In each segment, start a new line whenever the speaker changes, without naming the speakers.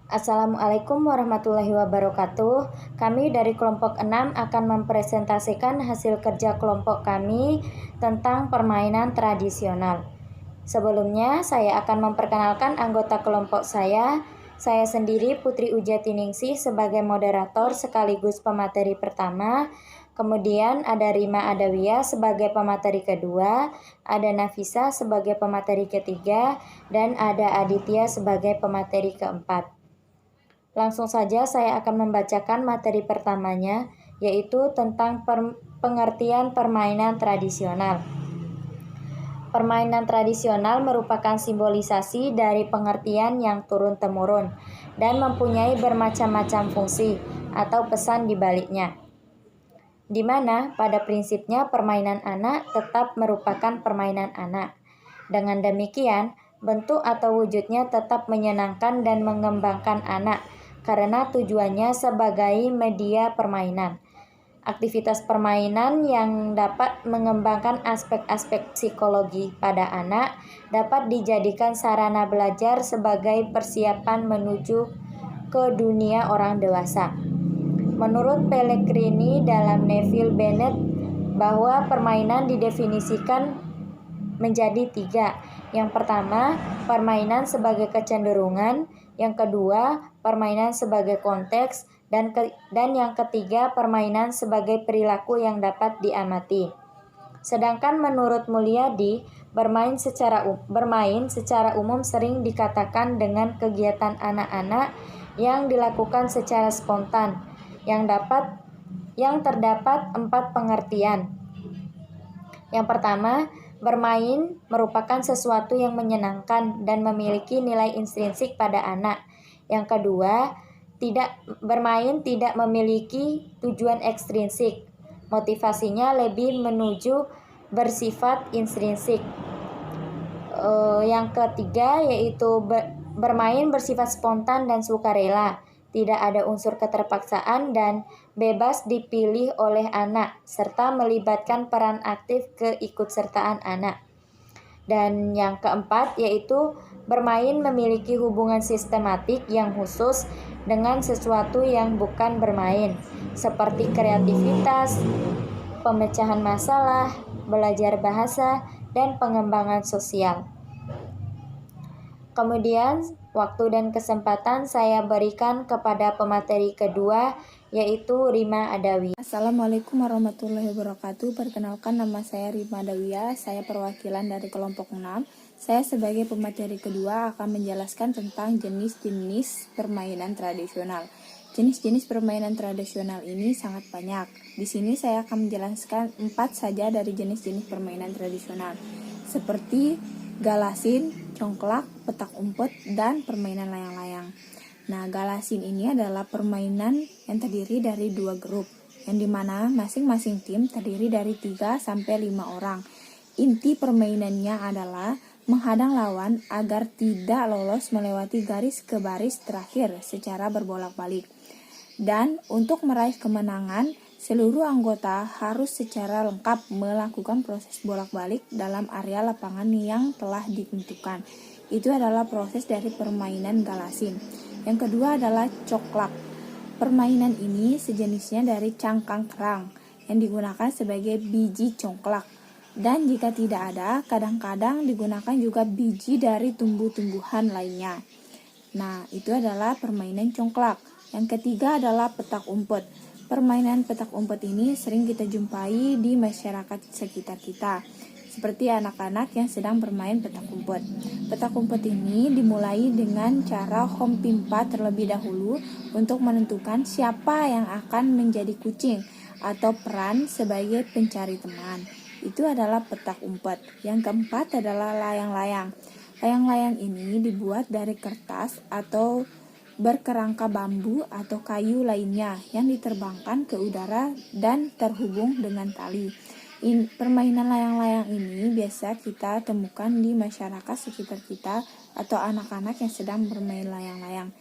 Assalamualaikum warahmatullahi wabarakatuh. Kami dari kelompok 6 akan mempresentasikan hasil kerja kelompok kami tentang permainan tradisional. Sebelumnya, saya akan memperkenalkan anggota kelompok saya. Saya sendiri Putri Ujatiningsih sebagai moderator sekaligus pemateri pertama. Kemudian ada Rima Adawiyah sebagai pemateri kedua, ada Nafisa sebagai pemateri ketiga, dan ada Aditya sebagai pemateri keempat. Langsung saja saya akan membacakan materi pertamanya, yaitu tentang pengertian permainan tradisional. Permainan tradisional merupakan simbolisasi dari pengertian yang turun-temurun dan mempunyai bermacam-macam fungsi atau pesan di baliknya. Di mana pada prinsipnya permainan anak tetap merupakan permainan anak. Dengan demikian, bentuk atau wujudnya tetap menyenangkan dan mengembangkan anak karena tujuannya sebagai media permainan. Aktivitas permainan yang dapat mengembangkan aspek-aspek psikologi pada anak dapat dijadikan sarana belajar sebagai persiapan menuju ke dunia orang dewasa. Menurut Pellegrini dalam Neville Bennett bahwa permainan didefinisikan menjadi 3. Yang pertama, permainan sebagai kecenderungan. Yang kedua, permainan sebagai konteks. Dan yang ketiga, permainan sebagai perilaku yang dapat diamati. Sedangkan menurut Mulyadi, bermain secara umum sering dikatakan dengan kegiatan anak-anak yang dilakukan secara spontan, yang terdapat 4 pengertian. Yang pertama, bermain merupakan sesuatu yang menyenangkan dan memiliki nilai intrinsik pada anak. Yang kedua, bermain tidak memiliki tujuan ekstrinsik. Motivasinya lebih menuju bersifat intrinsik. Yang ketiga yaitu bermain bersifat spontan dan sukarela. Tidak ada unsur keterpaksaan dan bebas dipilih oleh anak, serta melibatkan peran aktif keikutsertaan anak. Dan yang keempat yaitu bermain memiliki hubungan sistematik yang khusus dengan sesuatu yang bukan bermain, seperti kreativitas, pemecahan masalah, belajar bahasa, dan pengembangan sosial. Kemudian, waktu dan kesempatan saya berikan kepada pemateri kedua, yaitu Rima Adawiyah.
Assalamualaikum warahmatullahi wabarakatuh. Perkenalkan, nama saya Rima Adawiyah. Saya perwakilan dari kelompok 6. Saya sebagai pemateri kedua akan menjelaskan tentang jenis-jenis permainan tradisional. Jenis-jenis permainan tradisional ini sangat banyak. Di sini saya akan menjelaskan 4 saja dari jenis-jenis permainan tradisional, seperti galasin, congklak, petak umpet, dan permainan layang-layang. Nah, galasin ini adalah permainan yang terdiri dari 2 grup, yang dimana masing-masing tim terdiri dari 3-5 orang. Inti permainannya adalah menghadang lawan agar tidak lolos melewati garis ke baris terakhir secara berbolak-balik. Dan untuk meraih kemenangan, seluruh anggota harus secara lengkap melakukan proses bolak-balik dalam area lapangan yang telah ditentukan. Itu adalah proses dari permainan galasin. Yang kedua adalah congklak. Permainan ini sejenisnya dari cangkang kerang yang digunakan sebagai biji congklak. Dan jika tidak ada, kadang-kadang digunakan juga biji dari tumbuh-tumbuhan lainnya. Nah, itu adalah permainan congklak. Yang ketiga adalah petak umpet. Permainan petak umpet ini sering kita jumpai di masyarakat sekitar kita, seperti anak-anak yang sedang bermain petak umpet. Petak umpet ini dimulai dengan cara home pimpa terlebih dahulu untuk menentukan siapa yang akan menjadi kucing atau peran sebagai pencari teman. Itu adalah petak umpet. Yang keempat adalah layang-layang. Layang-layang ini dibuat dari kertas atau berkerangka bambu atau kayu lainnya yang diterbangkan ke udara dan terhubung dengan tali. Permainan layang-layang ini biasa kita temukan di masyarakat sekitar kita atau anak-anak yang sedang bermain layang-layang.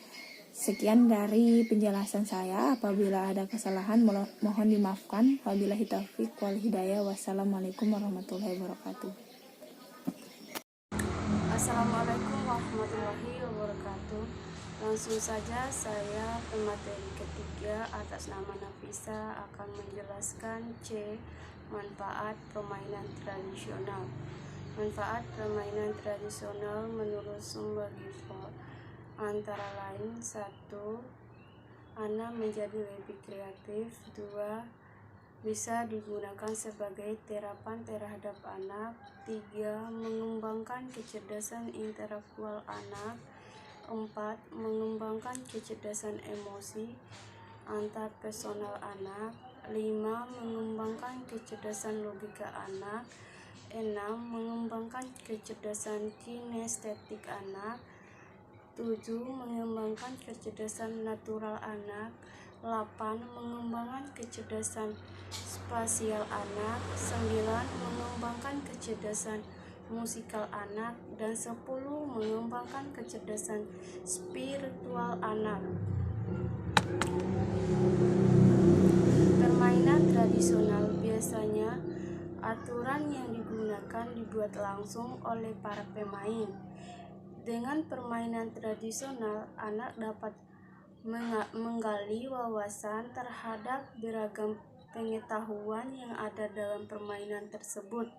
Sekian dari penjelasan saya. Apabila ada kesalahan mohon dimaafkan. Wabillahi taufiq wal hidayah. Wassalamualaikum warahmatullahi wabarakatuh.
Assalamualaikum warahmatullahi wabarakatuh. Langsung saja saya pemateri ketiga atas nama Nafisa akan menjelaskan C. Manfaat permainan tradisional. Manfaat permainan tradisional menurut sumber Gifford antara lain: 1. Anak menjadi lebih kreatif. 2. Bisa digunakan sebagai terapan terhadap anak. 3. Mengembangkan kecerdasan intelektual anak. 4. Mengembangkan kecerdasan emosi antar personal anak. 5. Mengembangkan kecerdasan logika anak. 6. Mengembangkan kecerdasan kinestetik anak. 7. Mengembangkan kecerdasan natural anak. 8. Mengembangkan kecerdasan spasial anak. 9. Mengembangkan kecerdasan musikal anak. Dan 10. Mengembangkan kecerdasan spiritual anak. Permainan tradisional biasanya aturan yang digunakan dibuat langsung oleh para pemain. Dengan permainan tradisional, anak dapat menggali wawasan terhadap beragam pengetahuan yang ada dalam permainan tersebut.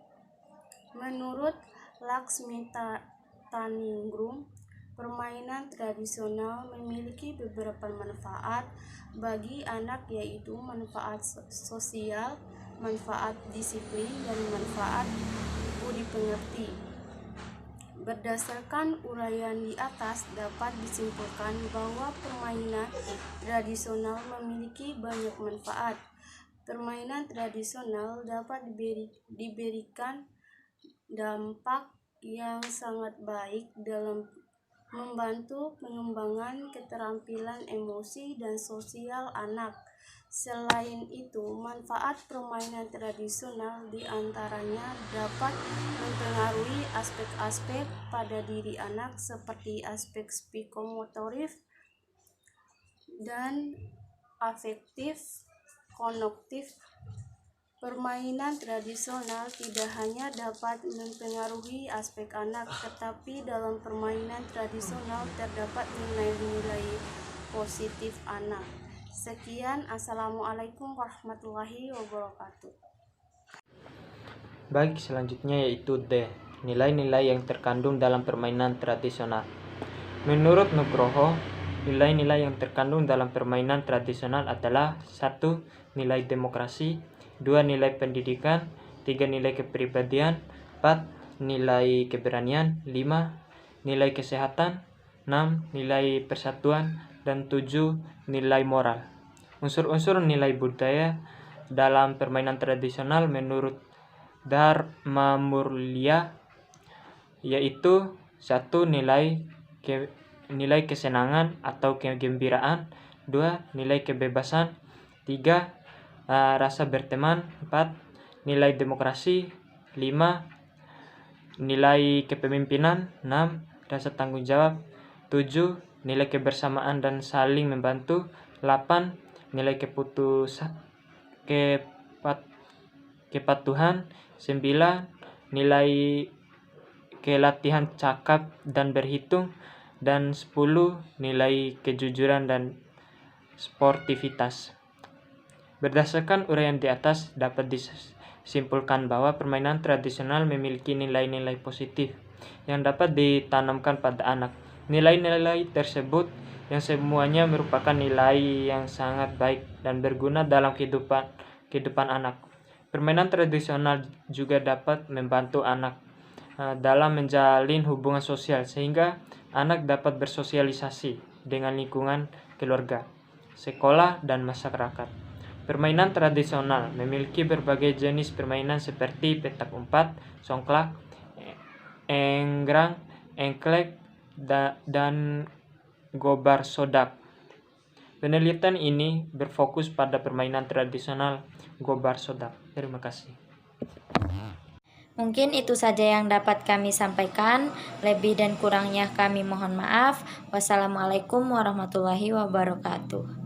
Menurut Laksmitaningrum, permainan tradisional memiliki beberapa manfaat bagi anak, yaitu manfaat sosial, manfaat disiplin, dan manfaat budi pengerti. Berdasarkan uraian di atas, dapat disimpulkan bahwa permainan tradisional memiliki banyak manfaat. Permainan tradisional dapat diberikan dampak yang sangat baik dalam membantu pengembangan keterampilan emosi dan sosial anak. Selain itu, manfaat permainan tradisional diantaranya dapat mempengaruhi aspek-aspek pada diri anak seperti aspek psikomotorik dan afektif kognitif. Permainan tradisional tidak hanya dapat mempengaruhi aspek anak, tetapi dalam permainan tradisional terdapat nilai-nilai positif anak. Sekian, Assalamualaikum warahmatullahi wabarakatuh.
Baik, selanjutnya yaitu D. Nilai-nilai yang terkandung dalam permainan tradisional. Menurut Nugroho, nilai-nilai yang terkandung dalam permainan tradisional adalah 1. Nilai demokrasi. 2. Nilai pendidikan. 3. Nilai kepribadian. 4. Nilai keberanian. 5. Nilai kesehatan. 6. Nilai persatuan. Dan 7. Nilai moral. Unsur-unsur nilai budaya dalam permainan tradisional menurut Dharma Murlia yaitu 1. Nilai kesenangan atau kegembiraan. 2. Nilai kebebasan. 3. Rasa berteman. 4. Nilai demokrasi. 5. Nilai kepemimpinan. 6. Rasa tanggung jawab. 7. Nilai kebersamaan dan saling membantu. 8. Nilai kepatuhan. 9. Nilai kelatihan cakap dan berhitung. Dan 10. Nilai kejujuran dan sportivitas. Berdasarkan uraian di atas, dapat disimpulkan bahwa permainan tradisional memiliki nilai-nilai positif yang dapat ditanamkan pada anak. Nilai-nilai tersebut yang semuanya merupakan nilai yang sangat baik dan berguna dalam kehidupan anak. Permainan tradisional juga dapat membantu anak dalam menjalin hubungan sosial sehingga anak dapat bersosialisasi dengan lingkungan keluarga, sekolah, dan masyarakat. Permainan tradisional memiliki berbagai jenis permainan seperti petak umpet, songklak, enggrang, engklek, dan gobar sodak. Penelitian ini berfokus pada permainan tradisional gobar sodak. Terima kasih.
Mungkin itu saja yang dapat kami sampaikan. Lebih dan kurangnya kami mohon maaf. Wassalamualaikum warahmatullahi wabarakatuh.